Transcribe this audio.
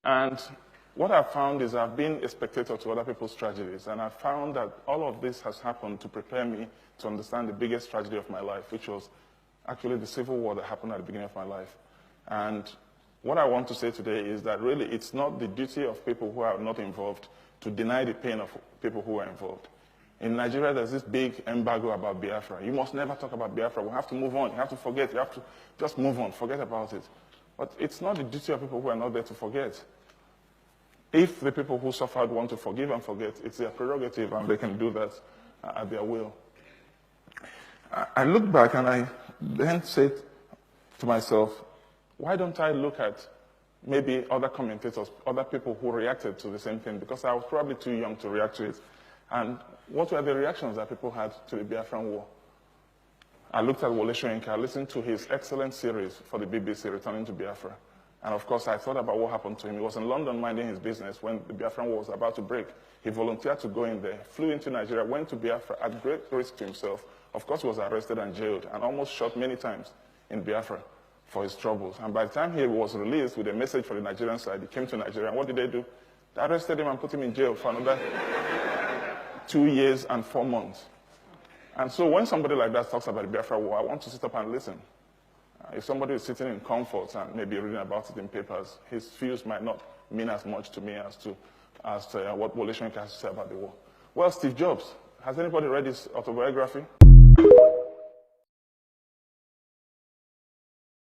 And what I've found is I've been a spectator to other people's tragedies, and I've found that all of this has happened to prepare me to understand the biggest tragedy of my life, which was actually the civil war that happened at the beginning of my life. And what I want to say today is that really it's not the duty of people who are not involved to deny the pain of people who are involved. In Nigeria, there's this big embargo about Biafra. You must never talk about Biafra. We have to move on. You have to forget. You have to just move on. Forget about it. But it's not the duty of people who are not there to forget. If the people who suffered want to forgive and forget, it's their prerogative, and they can do that at their will. I look back and I then said to myself, why don't I look at maybe other commentators, other people who reacted to the same thing, because I was probably too young to react to it. And what were the reactions that people had to the Biafran War? I looked at Wole Soyinka, I listened to his excellent series for the BBC, Returning to Biafra. And of course, I thought about what happened to him. He was in London minding his business when the Biafran War was about to break. He volunteered to go in there, flew into Nigeria, went to Biafra at great risk to himself. Of course, he was arrested and jailed and almost shot many times in Biafra for his troubles. And by the time he was released with a message for the Nigerian side, he came to Nigeria. And what did they do? They arrested him and put him in jail for another 2 years and 4 months. And so when somebody like that talks about the Biafra War, I want to sit up and listen. If somebody is sitting in comfort and maybe reading about it in papers, his views might not mean as much to me as to what Wole Soyinka has to say about the war. Well, Steve Jobs. Has anybody read his autobiography?